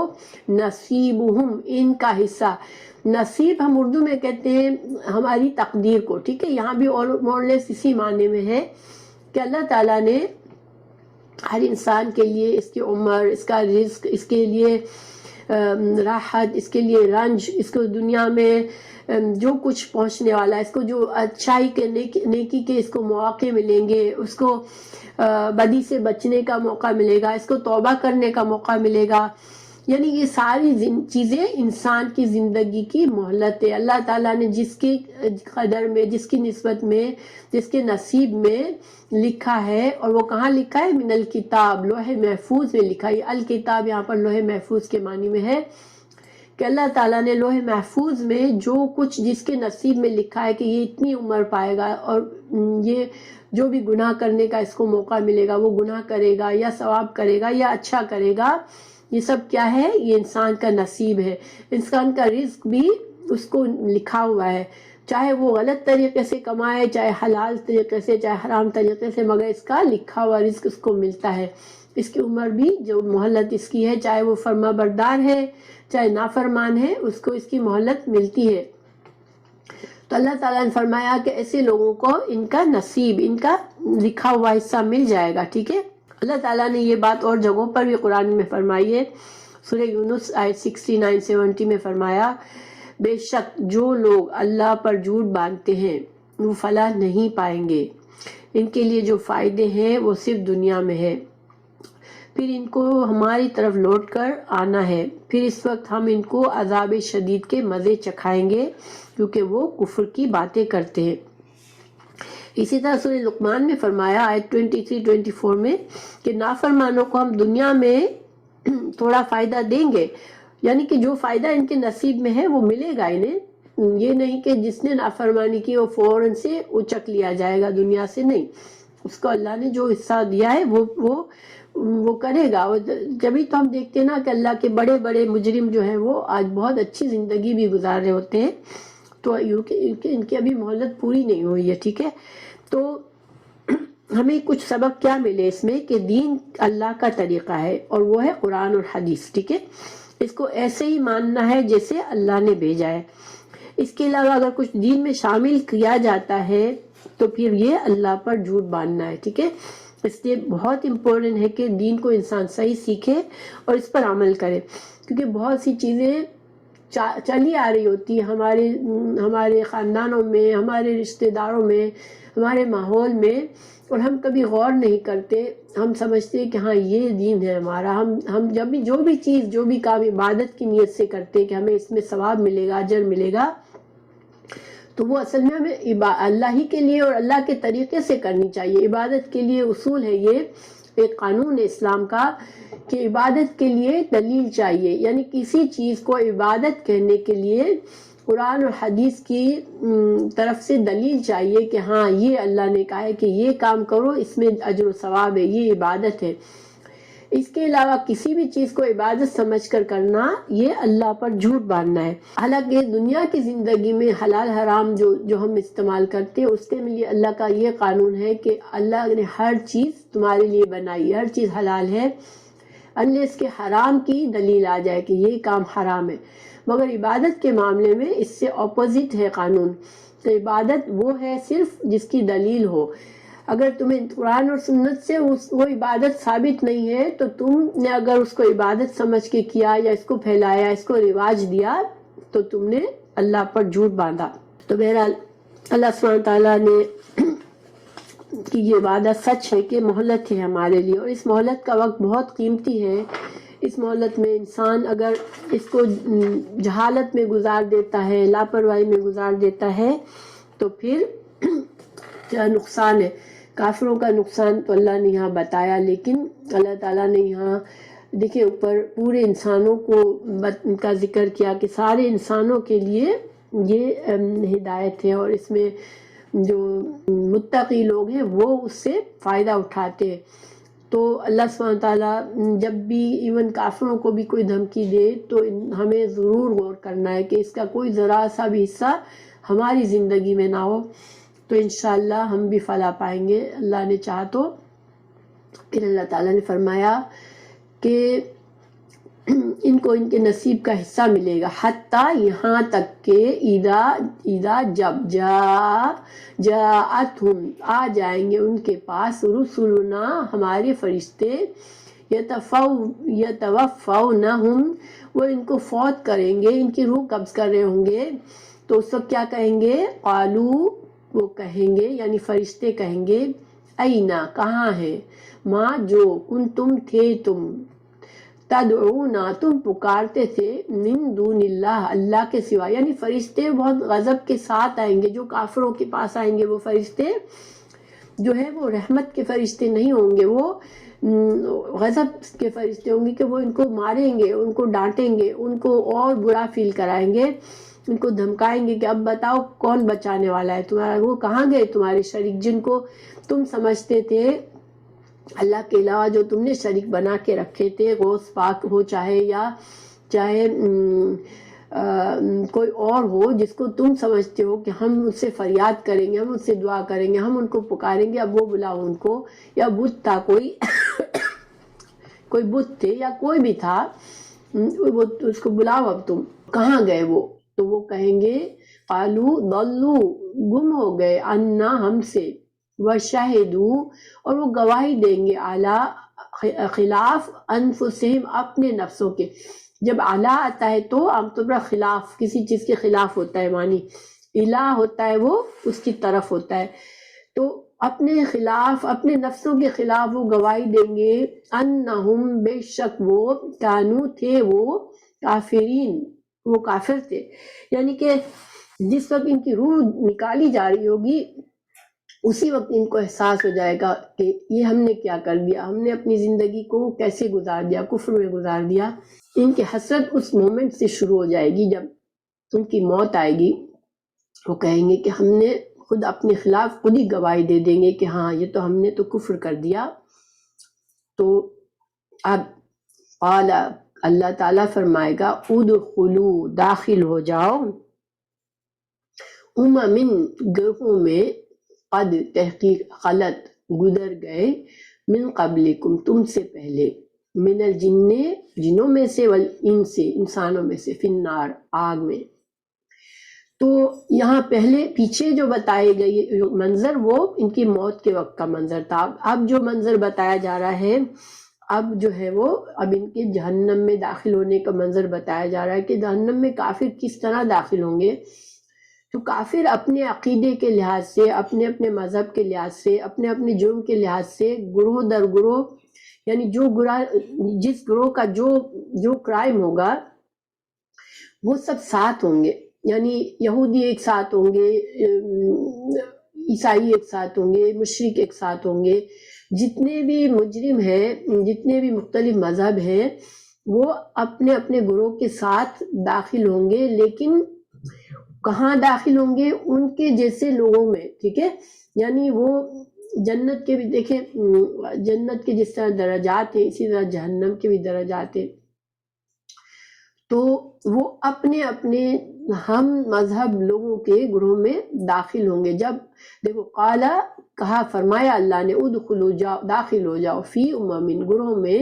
نصیبہم، ان کا حصہ۔ نصیب ہم اردو میں کہتے ہیں ہماری تقدیر کو، ٹھیک ہے، یہاں بھی مور لیس اسی معنی میں ہے کہ اللہ تعالیٰ نے ہر انسان کے لیے اس کی عمر، اس کا رزق، اس کے لیے راحت، اس کے لیے رنج، اس کو دنیا میں جو کچھ پہنچنے والا ہے، اس کو جو اچھائی کے نیکی کے اس کو مواقع ملیں گے، اس کو بدی سے بچنے کا موقع ملے گا، اس کو توبہ کرنے کا موقع ملے گا۔ یعنی یہ ساری چیزیں انسان کی زندگی کی مہلت ہے۔ اللہ تعالیٰ نے جس کی قدر میں، جس کی نسبت میں، جس کے نصیب میں لکھا ہے، اور وہ کہاں لکھا ہے؟ من الکتاب، لوح محفوظ میں لکھا ہے۔ الکتاب یہاں پر لوح محفوظ کے معنی میں ہے کہ اللہ تعالیٰ نے لوح محفوظ میں جو کچھ جس کے نصیب میں لکھا ہے کہ یہ اتنی عمر پائے گا اور یہ جو بھی گناہ کرنے کا اس کو موقع ملے گا وہ گناہ کرے گا یا ثواب کرے گا یا اچھا کرے گا، یہ سب کیا ہے؟ یہ انسان کا نصیب ہے، انسان کا رزق بھی اس کو لکھا ہوا ہے، چاہے وہ غلط طریقے سے کمائے، چاہے حلال طریقے سے، چاہے حرام طریقے سے، مگر اس کا لکھا ہوا رزق اس کو ملتا ہے۔ اس کی عمر بھی جو مہلت اس کی ہے، چاہے وہ فرما بردار ہے چاہے نافرمان ہے، اس کو اس کی مہلت ملتی ہے۔ تو اللہ تعالیٰ نے فرمایا کہ ایسے لوگوں کو ان کا نصیب، ان کا لکھا ہوا حصہ مل جائے گا، ٹھیک ہے۔ اللہ تعالیٰ نے یہ بات اور جگہوں پر بھی قرآن میں فرمائی ہے۔ سورہ یونس آیت 69-70 میں فرمایا، بے شک جو لوگ اللہ پر جھوٹ باندھتے ہیں وہ فلاح نہیں پائیں گے، ان کے لیے جو فائدے ہیں وہ صرف دنیا میں ہے، پھر ان کو ہماری طرف لوٹ کر آنا ہے، پھر اس وقت ہم ان کو عذاب شدید کے مزے چکھائیں گے کیونکہ وہ کفر کی باتیں کرتے ہیں۔ اسی طرح سورہ لقمان میں فرمایا آیت 23-24 میں کہ نافرمانوں کو ہم دنیا میں تھوڑا فائدہ دیں گے، یعنی کہ جو فائدہ ان کے نصیب میں ہے وہ ملے گا انہیں، یہ نہیں کہ جس نے نافرمانی کی وہ فوراً سے اچک لیا جائے گا دنیا سے، نہیں، اس کو اللہ نے جو حصہ دیا ہے وہ کرے گا۔ جبھی تو ہم دیکھتے ہیں نا کہ اللہ کے بڑے بڑے مجرم جو ہیں وہ آج بہت اچھی زندگی بھی گزار رہے ہوتے ہیں، تو ان کی ابھی مہلت پوری نہیں ہوئی ہے، ٹھیک ہے۔ تو ہمیں کچھ سبق کیا ملے اس میں کہ دین اللہ کا طریقہ ہے اور وہ ہے قرآن اور حدیث، ٹھیک ہے، اس کو ایسے ہی ماننا ہے جیسے اللہ نے بھیجا ہے۔ اس کے علاوہ اگر کچھ دین میں شامل کیا جاتا ہے تو پھر یہ اللہ پر جھوٹ باندھنا ہے، ٹھیک ہے۔ اس لیے بہت امپورٹنٹ ہے کہ دین کو انسان صحیح سیکھے اور اس پر عمل کرے، کیونکہ بہت سی چیزیں چلی آ رہی ہوتی ہیں ہمارے خاندانوں میں، ہمارے رشتہ داروں میں، ہمارے ماحول میں، اور ہم کبھی غور نہیں کرتے، ہم سمجھتے ہیں کہ ہاں یہ دین ہے ہمارا، ہم جب بھی جو بھی چیز جو بھی کام عبادت کی نیت سے کرتے ہیں کہ ہمیں اس میں ثواب ملے گا، اجر ملے گا، تو وہ اصل میں ہمیں اللہ ہی کے لیے اور اللہ کے طریقے سے کرنی چاہیے۔ عبادت کے لیے اصول ہے، یہ ایک قانون ہے اسلام کا کہ عبادت کے لیے دلیل چاہیے، یعنی کسی چیز کو عبادت کہنے کے لیے قرآن اور حدیث کی طرف سے دلیل چاہیے کہ ہاں یہ اللہ نے کہا ہے کہ یہ کام کرو، اس میں اجر و ثواب ہے، یہ عبادت ہے۔ اس کے علاوہ کسی بھی چیز کو عبادت سمجھ کر کرنا یہ اللہ پر جھوٹ باندھنا ہے۔ حالانکہ دنیا کی زندگی میں حلال حرام جو ہم استعمال کرتے ہیں اس کے لیے اللہ کا یہ قانون ہے کہ اللہ نے ہر چیز تمہارے لیے بنائی، ہر چیز حلال ہے، انلیس کے حرام کی دلیل آ جائے کہ یہ کام حرام ہے۔ مگر عبادت کے معاملے میں اس سے اپوزٹ ہے قانون، تو عبادت وہ ہے صرف جس کی دلیل ہو۔ اگر تمہیں قرآن اور سنت سے وہ عبادت ثابت نہیں ہے تو تم نے اگر اس کو عبادت سمجھ کے کیا یا اس کو پھیلایا، اس کو رواج دیا، تو تم نے اللہ پر جھوٹ باندھا۔ تو بہرحال اللہ سبحانہ تعالیٰ نے کہ یہ وعدہ سچ ہے کہ مہلت ہے ہمارے لیے، اور اس مہلت کا وقت بہت قیمتی ہے۔ اس مہلت میں انسان اگر اس کو جہالت میں گزار دیتا ہے، لاپرواہی میں گزار دیتا ہے، تو پھر کیا نقصان ہے۔ کافروں کا نقصان تو اللہ نے یہاں بتایا، لیکن اللہ تعالیٰ نے یہاں دیکھیں اوپر پورے انسانوں کو کا ذکر کیا کہ سارے انسانوں کے لیے یہ ہدایت ہے، اور اس میں جو متقی لوگ ہیں وہ اس سے فائدہ اٹھاتے ہیں۔ تو اللہ سبحانہ تعالیٰ جب بھی ایون کافروں کو بھی کوئی دھمکی دے تو ہمیں ضرور غور کرنا ہے کہ اس کا کوئی ذرا سا بھی حصہ ہماری زندگی میں نہ ہو، تو انشاءاللہ ہم بھی فلاح پائیں گے اللہ نے چاہا تو۔ پھر اللہ تعالیٰ نے فرمایا کہ ان کو ان کے نصیب کا حصہ ملے گا، حتیٰ یہاں تک کہ اذا جب جاءتہم آ جائیں گے ان کے پاس رسلنا ہمارے فرشتے، یتوفونہم وہ ان کو فوت کریں گے، ان کی روح قبض کر رہے ہوں گے، تو اس وقت کیا کہیں گے؟ قالو وہ کہیں گے یعنی فرشتے کہیں گے، اینا کہاں ہے، ما جو کنتم تھے تم، تدعونا تم پکارتے تھے، من دون اللہ اللہ کے سوا، یعنی فرشتے بہت غضب کے ساتھ آئیں گے، جو کافروں کے پاس آئیں گے وہ فرشتے جو ہے وہ رحمت کے فرشتے نہیں ہوں گے، وہ غضب کے فرشتے ہوں گے کہ وہ ان کو ماریں گے، ان کو ڈانٹیں گے، ان کو اور برا فیل کرائیں گے، ان کو دھمکائیں گے کہ اب بتاؤ کون بچانے والا ہے تمہارا، وہ کہاں گئے تمہارے شریک جن کو تم سمجھتے تھے اللہ کے علاوہ، جو تم نے شریک بنا کے رکھے تھے، غوث پاک ہو چاہے کوئی اور ہو جس کو تم سمجھتے ہو کہ ہم اس سے فریاد کریں گے، ہم اس سے دعا کریں گے، ہم ان کو پکاریں گے، اب وہ بلاؤ ان کو، یا بت تھا کوئی بت تھے یا کوئی بھی تھا، وہ اس کو بلاؤ، اب تم کہاں گئے وہ؟ تو وہ کہیں گے قالو ضلوا، گم ہو گئے، عنا، ہم سے، وشہدوا، اور وہ گواہی دیں گے، اعلی، خلاف، انفسہم، اپنے نفسوں کے۔ جب اعلیٰ آتا ہے تو عام طور پر خلاف، کسی چیز کے خلاف ہوتا ہے، معنی الہ ہوتا ہے وہ اس کی طرف ہوتا ہے، تو اپنے خلاف، اپنے نفسوں کے خلاف وہ گواہی دیں گے، انہم، بے شک وہ، کانو، تھے وہ، کافرین، وہ کافر تھے، یعنی کہ جس وقت ان کی روح نکالی جا رہی ہوگی اسی وقت ان کو احساس ہو جائے گا کہ یہ ہم نے کیا کر دیا، ہم نے اپنی زندگی کو کیسے گزار دیا، کفر میں گزار دیا۔ ان کی حسرت اس مومنٹ سے شروع ہو جائے گی، جب ان کی موت آئے گی، وہ کہیں گے کہ ہم نے خود اپنے خلاف خود ہی گواہی دے دیں گے کہ ہاں یہ تو ہم نے تو کفر کر دیا۔ تو اب قال، اللہ تعالیٰ فرمائے گا، ادخلوا، داخل ہو جاؤ، امم، گروہوں میں، قد، تحقیق، خلط، گزر گئے، من قبلکم، تم سے پہلے، من الجن، جنوں میں سے، والانس، انسانوں میں سے، فی النار، آگ میں۔ تو یہاں پہلے پیچھے جو بتائے گئے منظر وہ ان کی موت کے وقت کا منظر تھا، اب جو منظر بتایا جا رہا ہے، اب جو ہے وہ اب ان کے جہنم میں داخل ہونے کا منظر بتایا جا رہا ہے کہ جہنم میں کافر کس طرح داخل ہوں گے۔ تو کافر اپنے عقیدے کے لحاظ سے، اپنے اپنے مذہب کے لحاظ سے، اپنے اپنے جرم کے لحاظ سے، گروہ در گروہ، یعنی جس گروہ کا جو کرائم ہوگا وہ سب ساتھ ہوں گے، یعنی یہودی ایک ساتھ ہوں گے، عیسائی ایک ساتھ ہوں گے، مشرک ایک ساتھ ہوں گے، جتنے بھی مجرم ہیں، جتنے بھی مختلف مذہب ہیں، وہ اپنے اپنے گروہ کے ساتھ داخل ہوں گے، لیکن کہاں داخل ہوں گے؟ ان کے جیسے لوگوں میں، ٹھیک ہے، یعنی وہ جنت کے بھی دیکھیں، جنت کے جس طرح درجات ہیں اسی طرح جہنم کے بھی درجات ہیں، تو وہ اپنے اپنے ہم مذہب لوگوں کے گروہ میں داخل ہوں گے۔ جب دیکھو قالا، کہا، فرمایا اللہ نے، ادخلوا، جاؤ، داخل ہو جاؤ، فی امم، گروہ میں،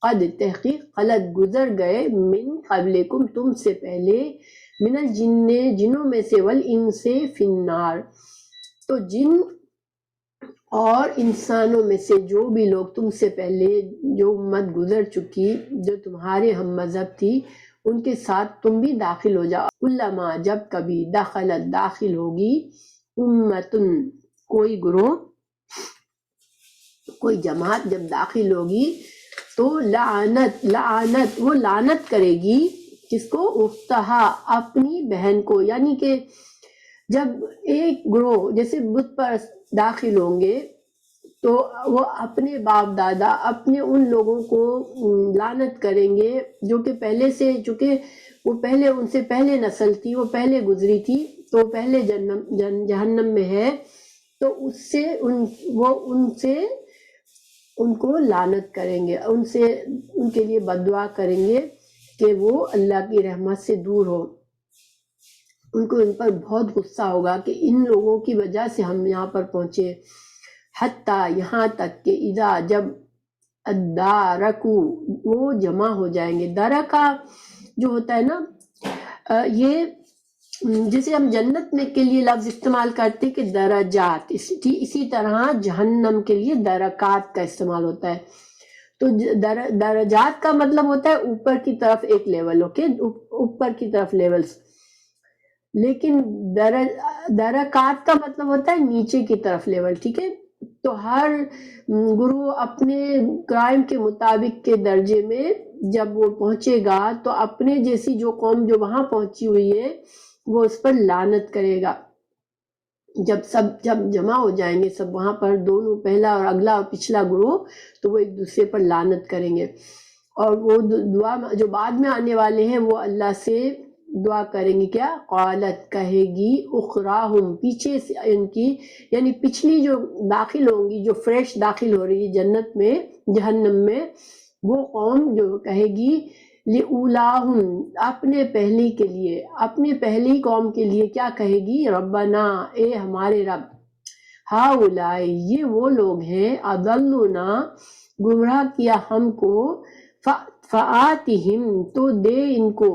قد، تحقیق، خلط، گزر گئے، من قبلکم، تم سے پہلے، من الجن، جنوں میں سے، والانس، فی النار، تو جن اور انسانوں میں سے جو بھی لوگ تم سے پہلے، جو امت گزر چکی، جو تمہارے ہم مذہب تھی، ان کے ساتھ تم بھی داخل ہو جاؤ۔ کلما، جب کبھی، دخلت، داخل ہوگی، امتن، کوئی گروہ، کوئی جماعت جب داخل ہوگی، تو لعنت، وہ لعنت کرے گی، کس کو؟ اختہا، اپنی بہن کو، یعنی کہ جب ایک گروہ جیسے بت پرست داخل ہوں گے تو وہ اپنے باپ دادا، اپنے ان لوگوں کو لعنت کریں گے جو کہ پہلے سے، چونکہ وہ پہلے ان سے پہلے نسل تھی، وہ پہلے گزری تھی، تو پہلے جہنم میں ہے، تو اس سے ان کو لعنت کریں گے، ان کے لیے بد دعا کریں گے کہ وہ اللہ کی رحمت سے دور ہو، ان کو ان پر بہت غصہ ہوگا کہ ان لوگوں کی وجہ سے ہم یہاں پر پہنچے، حتیٰ، یہاں تک کہ، اذا، جب، ادارکو، وہ جمع ہو جائیں گے۔ درکا جو ہوتا ہے نا، یہ جسے ہم جنت میں کے لیے لفظ استعمال کرتے کہ درجات، اسی طرح جہنم کے لیے درکات کا استعمال ہوتا ہے، تو درجات کا مطلب ہوتا ہے اوپر کی طرف ایک لیول، اوکے، اوپر کی طرف لیولز، لیکن درکات کا مطلب ہوتا ہے نیچے کی طرف لیول، ٹھیک ہے، تو ہر گروہ اپنے کرائم کے مطابق کے درجے میں جب وہ پہنچے گا تو اپنے جیسی جو قوم جو وہاں پہنچی ہوئی ہے وہ اس پر لعنت کرے گا، جب جمع ہو جائیں گے سب وہاں پر، دونوں پہلا اور اگلا اور پچھلا گروہ، تو وہ ایک دوسرے پر لعنت کریں گے، اور وہ دعا جو بعد میں آنے والے ہیں وہ اللہ سے دعا کریں گے، کیا قالت کہے گی اخراہم پیچھے سے ان کی، یعنی پچھلی جو داخل ہوں گی، جو فریش داخل ہو رہی ہے جنت میں جہنم میں، وہ قوم جو کہے گی لِأُولَاهُمْ اپنے پہلی کے لیے، اپنے پہلی قوم کے لیے کیا کہے گی، ربنا اے ہمارے رب، ہؤلاء یہ وہ لوگ ہیں، اضلونا گمراہ کیا ہم کو، فآتہم تو دے ان کو،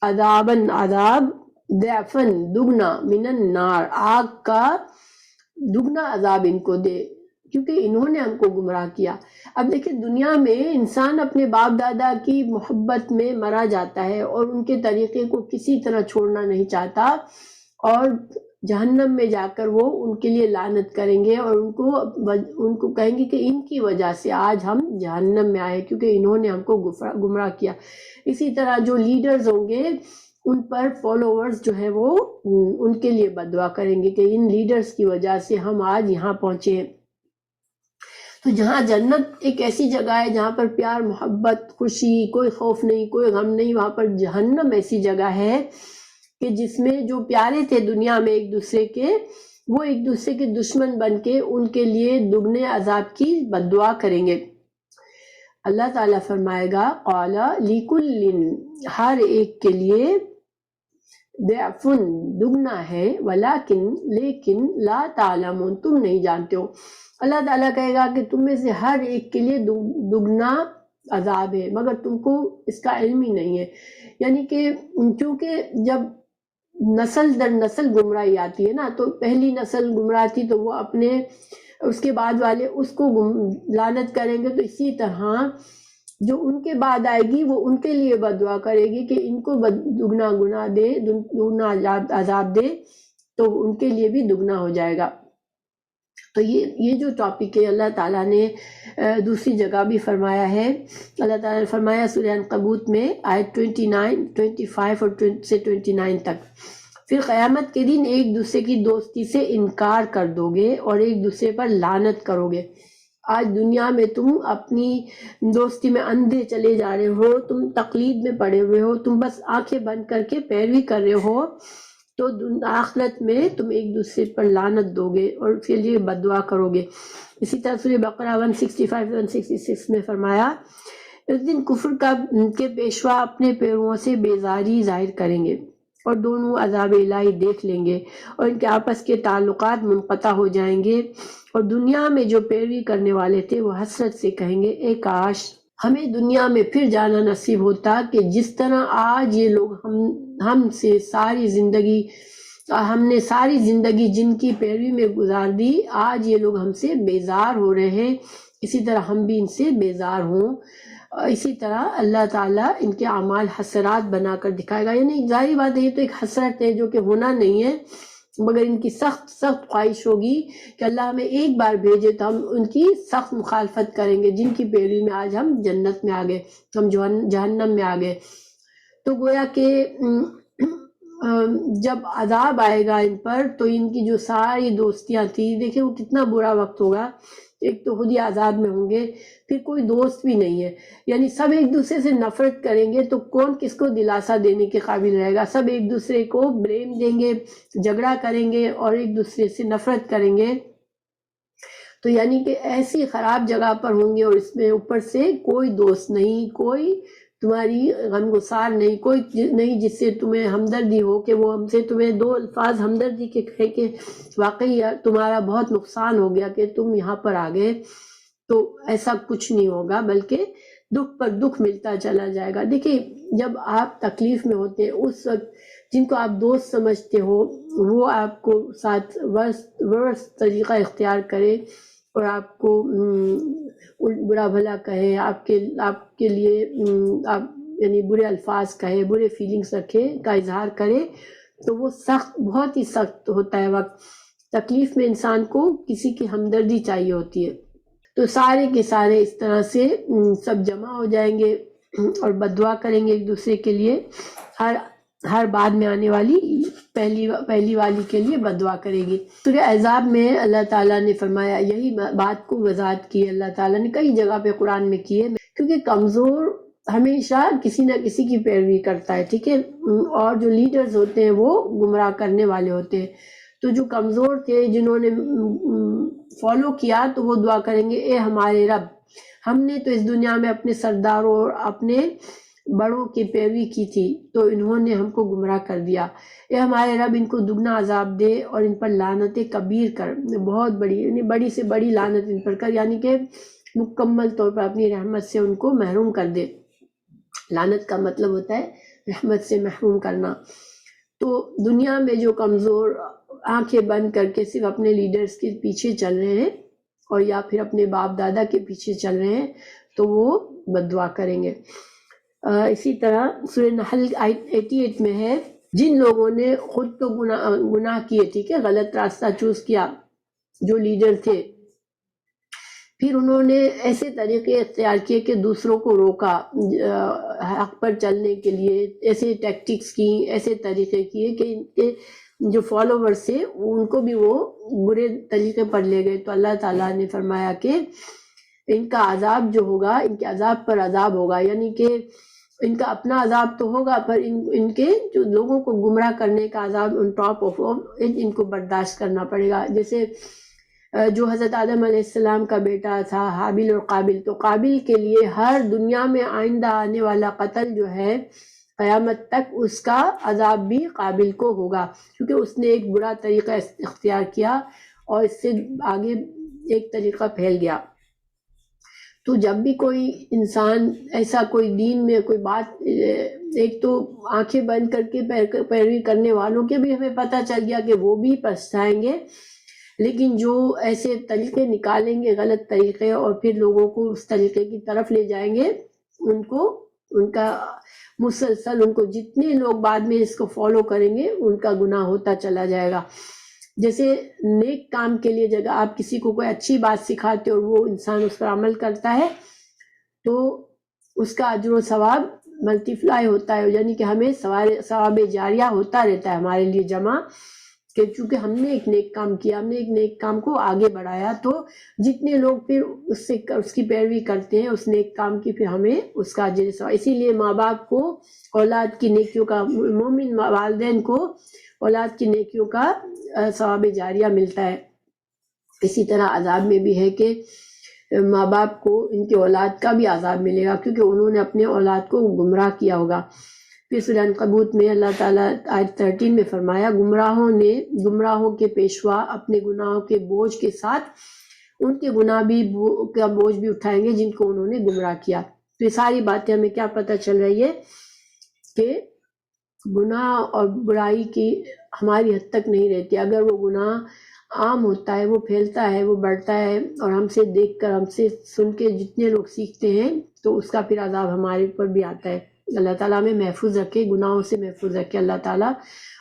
عذاباً عذاب، ضعفاً دگنا، من النار آگ کا دگنا عذاب ان کو دے، کیونکہ انہوں نے ہم کو گمراہ کیا۔ اب دیکھیں دنیا میں انسان اپنے باپ دادا کی محبت میں مرا جاتا ہے اور ان کے طریقے کو کسی طرح چھوڑنا نہیں چاہتا، اور جہنم میں جا کر وہ ان کے لیے لعنت کریں گے، اور ان کو کہیں گے کہ ان کی وجہ سے آج ہم جہنم میں آئے، کیونکہ انہوں نے ہم کو گمراہ کیا۔ اسی طرح جو لیڈرز ہوں گے ان پر فالوورز جو ہے وہ ان کے لیے بد دعا کریں گے کہ ان لیڈرز کی وجہ سے ہم آج یہاں پہنچے ہیں۔ تو جہاں جنت ایک ایسی جگہ ہے جہاں پر پیار، محبت، خوشی، کوئی خوف نہیں، کوئی غم نہیں، وہاں پر جہنم ایسی جگہ ہے کہ جس میں جو پیارے تھے دنیا میں ایک دوسرے کے، وہ ایک دوسرے کے دشمن بن کے ان کے لیے دگنے عذاب کی بد دعا کریں گے۔ اللہ تعالیٰ فرمائے گا قال لِكُلٍّ ہر ایک کے لیے، ضعف دگنا ہے، ولیکن لیکن لا تعلمون تم نہیں جانتے ہو۔ اللہ تعالیٰ کہے گا کہ تم میں سے ہر ایک کے لیے دگنا عذاب ہے، مگر تم کو اس کا علم ہی نہیں ہے۔ یعنی کہ چونکہ جب نسل در نسل گمراہی آتی ہے نا، تو پہلی نسل گمراہ تھی تو وہ اپنے اس کے بعد والے اس کو لعنت کریں گے، تو اسی طرح جو ان کے بعد آئے گی وہ ان کے لیے بد دعا کرے گی کہ ان کو دگنا گناہ دے، دگنا عذاب دے، تو ان کے لیے بھی دگنا ہو جائے گا۔ تو یہ جو ٹاپک ہے اللہ تعالیٰ نے دوسری جگہ بھی فرمایا ہے۔ اللہ تعالیٰ نے فرمایا سورہ عنکبوت میں آیت 29، 25 اور 29 تک، پھر قیامت کے دن ایک دوسرے کی دوستی سے انکار کر دو گے اور ایک دوسرے پر لعنت کرو گے۔ آج دنیا میں تم اپنی دوستی میں اندھے چلے جا رہے ہو، تم تقلید میں پڑے ہوئے ہو، تم بس آنکھیں بند کر کے پیروی کر رہے ہو، تو آخرت میں تم ایک دوسرے پر لعنت دو گے اور اس کے لیے بد دعا کرو گے۔ اسی طرح سورہ بقرہ 165 166 میں فرمایا اس دن کفر کے پیشوا اپنے پیرووں سے بیزاری ظاہر کریں گے اور دونوں عذاب الہی دیکھ لیں گے، اور ان کے آپس کے تعلقات منقطع ہو جائیں گے، اور دنیا میں جو پیروی کرنے والے تھے وہ حسرت سے کہیں گے اے کاش ہمیں دنیا میں پھر جانا نصیب ہوتا کہ جس طرح آج یہ لوگ ہم سے ہم نے ساری زندگی جن کی پیروی میں گزار دی، آج یہ لوگ ہم سے بیزار ہو رہے ہیں، اسی طرح ہم بھی ان سے بیزار ہوں۔ اسی طرح اللہ تعالیٰ ان کے اعمال حسرات بنا کر دکھائے گا، یعنی ظاہری بات ہے یہ تو ایک حسرت ہے جو کہ ہونا نہیں ہے، مگر ان کی سخت سخت خواہش ہوگی کہ اللہ ہمیں ایک بار بھیجے تو ہم ان کی سخت مخالفت کریں گے، جن کی پیروی میں آج ہم جنت میں آ گئے، ہم جہنم میں آ گئے۔ تو گویا کہ جب عذاب آئے گا ان پر تو ان کی جو ساری دوستیاں تھی، دیکھیں وہ کتنا برا وقت ہوگا، ایک تو خود ہی عذاب میں ہوں گے، پھر کوئی دوست بھی نہیں ہے، یعنی سب ایک دوسرے سے نفرت کریں گے، تو کون کس کو دلاسا دینے کے قابل رہے گا؟ سب ایک دوسرے کو بلیم دیں گے، جھگڑا کریں گے اور ایک دوسرے سے نفرت کریں گے، تو یعنی کہ ایسی خراب جگہ پر ہوں گے، اور اس میں اوپر سے کوئی دوست نہیں، کوئی تمہاری غمگسار نہیں، کوئی نہیں جس سے تمہیں ہمدردی ہو کہ وہ ہم سے تمہیں دو الفاظ ہمدردی کے کہے کہ واقعی تمہارا بہت نقصان ہو گیا کہ تم یہاں پر آ گئے، تو ایسا کچھ نہیں ہوگا، بلکہ دکھ پر دکھ ملتا چلا جائے گا۔ دیکھیں جب آپ تکلیف میں ہوتے ہیں اس وقت جن کو آپ دوست سمجھتے ہو وہ آپ کو ساتھ ورس طریقہ اختیار کرے اور آپ کو برا بھلا کہے، آپ کے لیے آپ یعنی برے الفاظ کہے، برے فیلنگز رکھے کا اظہار کرے، تو وہ سخت، بہت ہی سخت ہوتا ہے وقت۔ تکلیف میں انسان کو کسی کی ہمدردی چاہیے ہوتی ہے، تو سارے کے سارے اس طرح سے سب جمع ہو جائیں گے اور بد دعا کریں گے ایک دوسرے کے لیے۔ ہر ہر بعد میں آنے والی پہلی والی کے لیے بد دعا کرے گی۔ سورہ احزاب میں اللہ تعالیٰ نے فرمایا، یہی بات کو وضاحت کی اللہ تعالیٰ نے کئی جگہ پہ قرآن میں کی ہے، کیونکہ کمزور ہمیشہ کسی نہ کسی کی پیروی کرتا ہے، ٹھیک ہے، اور جو لیڈرز ہوتے ہیں وہ گمراہ کرنے والے ہوتے ہیں۔ تو جو کمزور تھے، جنہوں نے فالو کیا، تو وہ دعا کریں گے، اے ہمارے رب، ہم نے تو اس دنیا میں اپنے سرداروں اور اپنے بڑوں کی پیروی کی تھی، تو انہوں نے ہم کو گمراہ کر دیا، اے ہمارے رب ان کو دگنا عذاب دے اور ان پر لعنت کبیر کر، بہت بڑی، یعنی بڑی سے بڑی لعنت ان پر کر، یعنی کہ مکمل طور پر اپنی رحمت سے ان کو محروم کر دے۔ لعنت کا مطلب ہوتا ہے رحمت سے محروم کرنا۔ تو دنیا میں جو کمزور آنکھیں بند کر کے صرف اپنے لیڈرز کے پیچھے چل رہے ہیں اور یا پھر اپنے باپ دادا کے پیچھے چل رہے ہیں، تو وہ بد دعا کریں گے۔ اسی طرح سورہ نحل 88 میں ہے، جن لوگوں نے خود تو گناہ کیے، ٹھیک ہے، غلط راستہ چوز کیا، جو لیڈر تھے، پھر انہوں نے ایسے طریقے اختیار کیے کہ دوسروں کو روکا حق پر چلنے کے لیے، ایسے ٹیکٹکس کی، ایسے طریقے کیے کہ ان کے جو فالوورز تھے ان کو بھی وہ برے طریقے پر لے گئے۔ تو اللہ تعالیٰ نے فرمایا کہ ان کا عذاب جو ہوگا، ان کے عذاب پر عذاب ہوگا، یعنی کہ ان کا اپنا عذاب تو ہوگا، پر ان کے جو لوگوں کو گمراہ کرنے کا عذاب ان ٹاپ آف ان کو برداشت کرنا پڑے گا۔ جیسے جو حضرت آدم علیہ السلام کا بیٹا تھا حابیل اور قابل، تو قابل کے لیے ہر دنیا میں آئندہ آنے والا قتل جو ہے قیامت تک، اس کا عذاب بھی قابل کو ہوگا، کیونکہ اس نے ایک برا طریقہ اختیار کیا اور اس سے آگے ایک طریقہ پھیل گیا۔ تو جب بھی کوئی انسان ایسا کوئی دین میں کوئی بات، ایک تو آنکھیں بند کر کے پیروی کرنے والوں کے بھی ہمیں پتہ چل گیا کہ وہ بھی پچھتائیں گے، لیکن جو ایسے طریقے نکالیں گے، غلط طریقے، اور پھر لوگوں کو اس طریقے کی طرف لے جائیں گے، ان کا مسلسل، ان کو جتنے لوگ بعد میں اس کو فالو کریں گے ان کا گناہ ہوتا چلا جائے گا۔ جیسے نیک کام کے لیے جگہ آپ کسی کو کوئی اچھی بات سکھاتے اور وہ انسان اس پر عمل کرتا ہے، تو اس کا اجر و ثواب ملٹیپلائی ہوتا ہے، یعنی کہ ہمیں ثواب جاریہ ہوتا رہتا ہے ہمارے لیے جمع، کہ چونکہ ہم نے ایک نیک کام کیا، ہم نے ایک نیک کام کو آگے بڑھایا، تو جتنے لوگ پھر اس کی پیروی کرتے ہیں اس نیک کام کی، پھر ہمیں اس کا اجر ثواب۔ اسی لیے ماں باپ کو اولاد کی نیکیوں کا، مومن والدین کو اولاد کی نیکیوں کا ثواب جاریہ ملتا ہے۔ اسی طرح عذاب میں بھی ہے کہ ماں باپ کو ان کی اولاد کا بھی عذاب ملے گا، کیونکہ انہوں نے اپنے اولاد کو گمراہ کیا ہوگا۔ پھر سورہ عنکبوت میں اللہ تعالیٰ آیت 13 میں فرمایا، گمراہوں کے پیشوا اپنے گناہوں کے بوجھ کے ساتھ ان کے گناہ کا بوجھ بھی اٹھائیں گے جن کو انہوں نے گمراہ کیا۔ تو یہ ساری باتیں ہمیں کیا پتہ چل رہی ہے کہ گناہ اور برائی کی ہماری حد تک نہیں رہتی۔ اگر وہ گناہ عام ہوتا ہے، وہ پھیلتا ہے، وہ بڑھتا ہے، اور ہم سے دیکھ کر، ہم سے سن کے جتنے لوگ سیکھتے ہیں، تو اس کا پھر عذاب ہمارے اوپر بھی آتا ہے۔ اللہ تعالیٰ ہمیں محفوظ رکھے، گناہوں سے محفوظ رکھے۔ اللہ تعالیٰ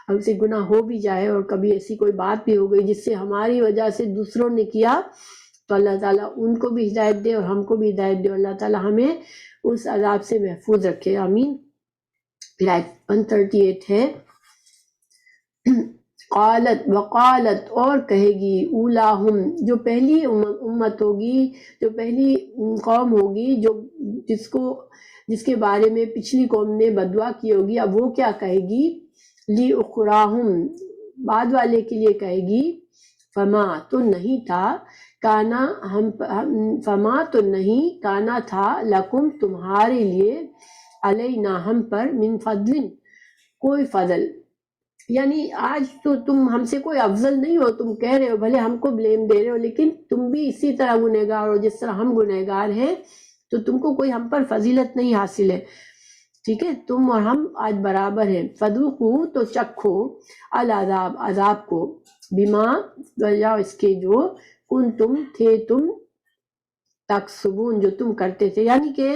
ہم سے گناہ ہو بھی جائے اور کبھی ایسی کوئی بات بھی ہو گئی جس سے ہماری وجہ سے دوسروں نے کیا، تو اللہ تعالیٰ ان کو بھی ہدایت دے اور ہم کو بھی ہدایت دے، اللہ تعالیٰ ہمیں اس عذاب سے محفوظ رکھے، آمین۔ پھر آیت 138 ہے، وقالت اور کہے گی، اولاہم جو پہلی امت ہوگی، جو پہلی قوم ہوگی، جس کے بارے میں پچھلی قوم نے بددعا کی ہوگی، اب وہ کیا کہے گی، لی اخراہم بعد والے کے لیے کہے گی، فما تو نہیں تھا، کانا تھا، لکم تمہارے لیے، علینا ہم پر، من فضل کوئی فضل، یعنی آج تو تم ہم سے کوئی افضل نہیں ہو، تم کہہ رہے ہو، بھلے ہم کو بلیم دے رہے ہو، لیکن تم بھی اسی طرح گنہگار ہو جس طرح ہم گنہگار ہیں، تو تم کو کوئی ہم پر فضیلت نہیں حاصل ہے، ٹھیک ہے، تم اور ہم آج برابر ہیں۔ فذوقوا تو چکھو، العذاب عذاب کو، بما وجہ اس کے جو کنتم تھے تم، تکسبون جو تم کرتے تھے، یعنی کہ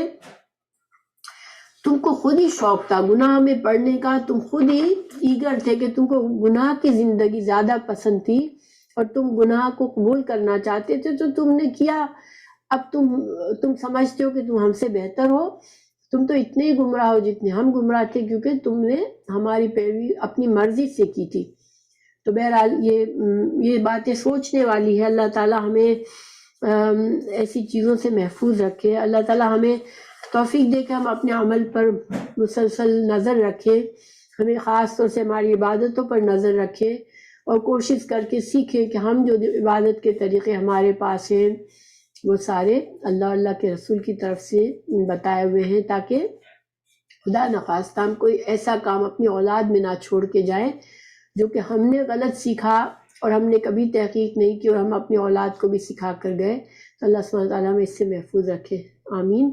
تم کو خود ہی شوق تھا گناہ میں پڑنے کا، تم خود ہی ایگر تھے کہ تم کو گناہ کی زندگی زیادہ پسند تھی اور تم گناہ کو قبول کرنا چاہتے تھے، تو تم نے کیا۔ اب تم سمجھتے ہو کہ تم ہم سے بہتر ہو، تم تو اتنے ہی گمراہ ہو جتنے ہم گمراہ تھے، کیونکہ تم نے ہماری پیروی اپنی مرضی سے کی تھی۔ تو بہرحال یہ باتیں سوچنے والی ہے۔ اللہ تعالیٰ ہمیں ایسی چیزوں سے محفوظ رکھے، اللہ تعالیٰ ہمیں توفیق دے کہ ہم اپنے عمل پر مسلسل نظر رکھیں، ہمیں خاص طور سے ہماری عبادتوں پر نظر رکھیں، اور کوشش کر کے سیکھیں کہ ہم جو عبادت کے طریقے ہمارے پاس ہیں وہ سارے اللہ کے رسول کی طرف سے بتائے ہوئے ہیں، تاکہ خدا نخواستہ ہم کوئی ایسا کام اپنی اولاد میں نہ چھوڑ کے جائیں جو کہ ہم نے غلط سیکھا اور ہم نے کبھی تحقیق نہیں کی اور ہم اپنی اولاد کو بھی سکھا کر گئے۔ تو اللہ سبحانہ وتعالیٰ ہمیں اس سے محفوظ رکھے، آمین۔